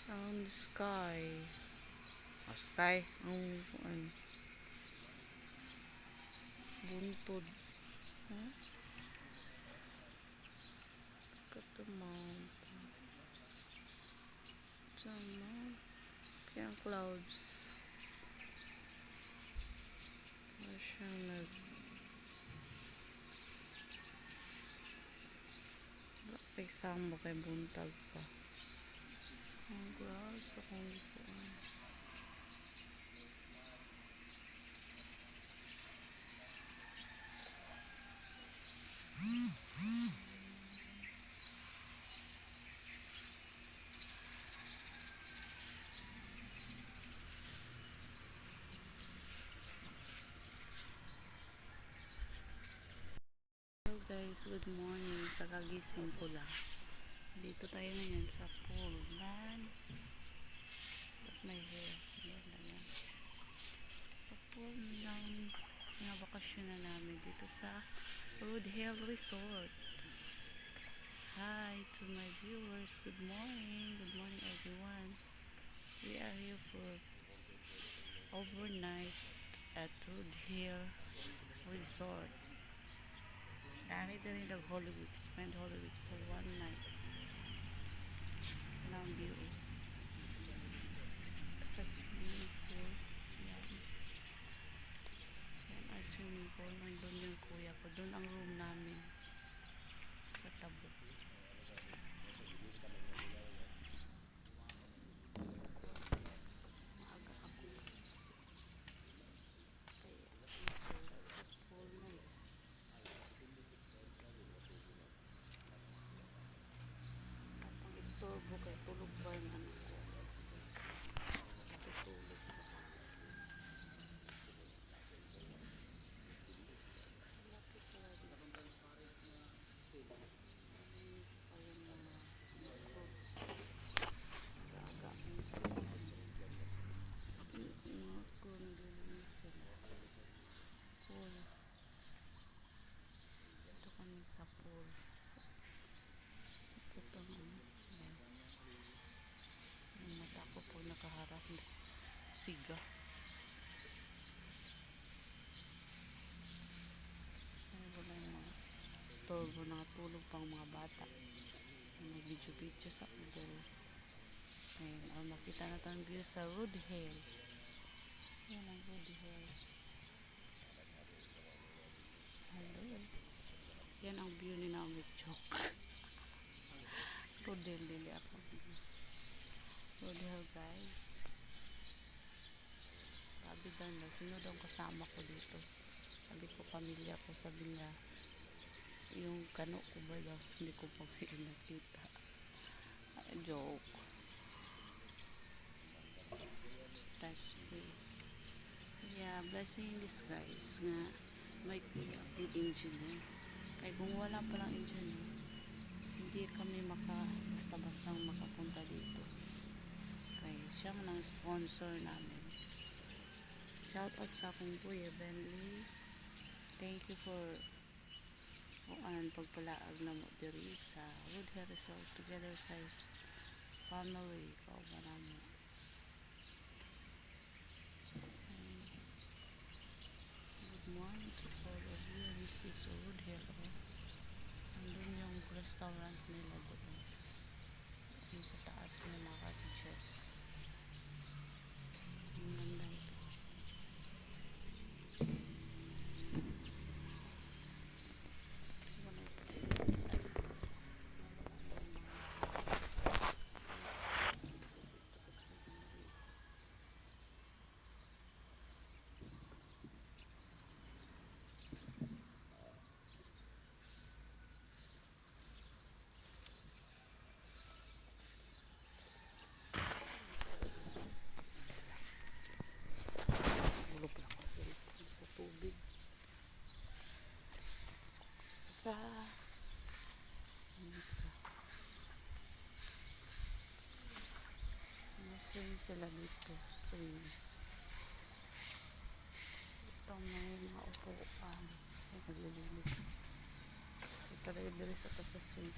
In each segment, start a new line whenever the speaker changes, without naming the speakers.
Ang sky. Sky. Ang buntod. Huh? Look at the mountain. Sama. Kaya ang clouds. Siyang nag-exam kay buntag pa. Ang clouds akong ipuan. Hello guys, good morning. Kakagising ko lang. Dito tayo ngayon sa pool. At may hair. Sa pool ng bakasyon na namin dito sa Road Hill Resort. Hi to my viewers. Good morning. Good morning everyone. We are here for overnight at Road Hill Resort. Dami din rin nag-Holy Week. Spend Holy Week for one night. Ng view. Sa swimming pool. Yan. Yan ang swimming pool. Nandun yung kuya ko. Doon ang room namin. Sa tabo. Istorbo kay tulog ba yung anak ko. Tutulog pa. Laki pala dito. Malinis pa yung mga anak ko. Gaga. Mga ko naglilinis sila. Pool. Ito kami sa pool. Ito nga. Yung mata ko po nakaharap ng siga. Wala yung mga storbo na tulog pang mga bata. Nag-video-video sa pool. Ayan, makita na tayong view sa Road Hill. Yan ang Road Hill. Hello. Yan ang view ni Naomi Chok. Road Hill, dili ako. Road Hill guys. Sabi daw na, sino daw kasama ko dito? Sabi ko, pamilya ko. Sabi niya, yung kano ko ba daw? Hindi ko pa nakita. Joke. Stress free. Yeah, blessing in disguise nga may kuya ang engineer. Kaya kung wala palang engineer, hindi kami basta-basta makapunta dito. Kaya siya nang sponsor namin. Shout out sa akong kuya Bentley. Thank you for pagpalaag na mo diri sa Road Hill Resort together sa family. Kauban namin. Good morning to all of you. This is Road Hill. Andun yung restaurant nila doon. Yung sa taas may mga cottages. Ang ganda ito. Sa swing sila dito. Swing. Ito may mga upuan. Naglilinis. Ito rin dito sa swing.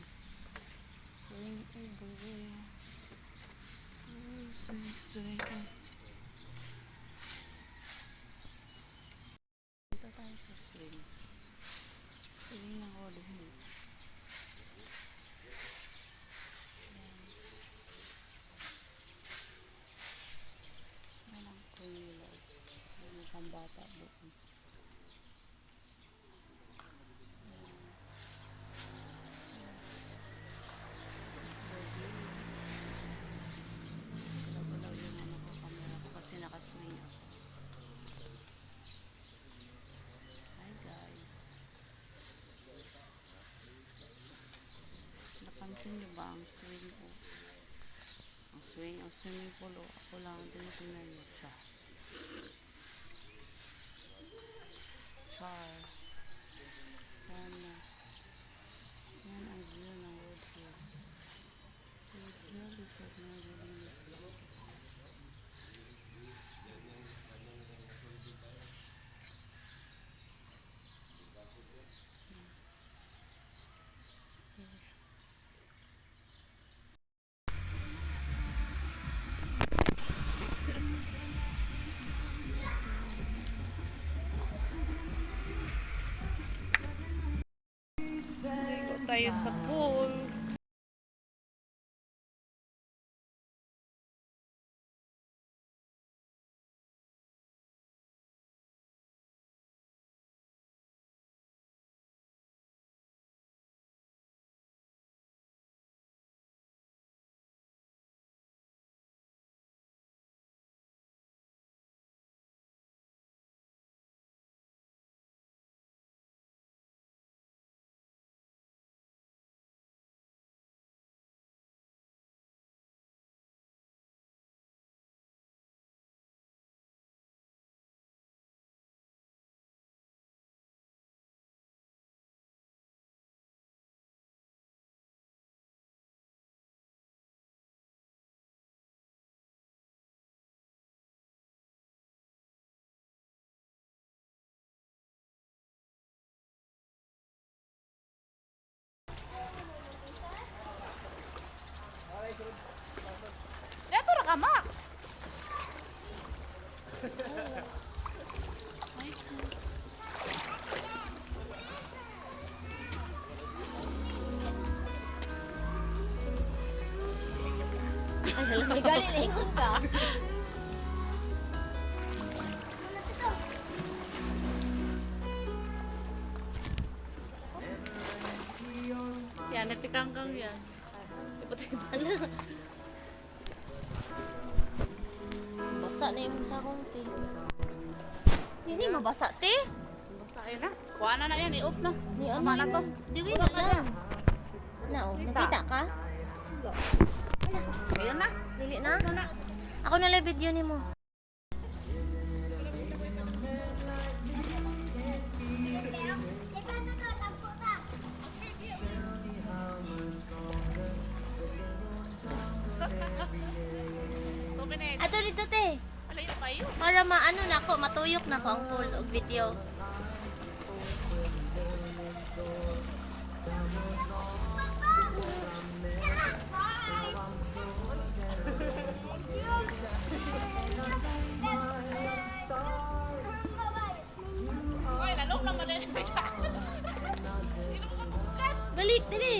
Swing everywhere. Swing. Punta tayo sa swing. Swing ng Hollywood. Yan ang kunilay. Yan ang pambata doon. Galaw-galaw yung ano ko, camera ko kasi nakaswing ako. Hi guys. Napansin niyo ba ang swing ko? Ang swimming pool o ako lang ang tinitingnan niyo. Char. Yan na. Yan ang view ng Woodhill. Woodhill, likod ng Woodhill. Ligo tayo sa pool. Dito ra ka, Mak. Ay,
Ay, halang may galit na ingon ka.
yan, natikangkang yan.
Ipatitala. Basa na yung sakong te. Hindi mabasa te.
Basta ayun na. Kuha na yan, i-off na.
Ni
Tama na to.
Diwi na lang. Now, nakita ka?
Ayun na.
Dili na? Ako na lang video ni mo. Ato dito te.
Alayo tayo.
Para maano na ako, matuyok na ko ang full og video.
Oy, lalong naman din.
Balik, dili.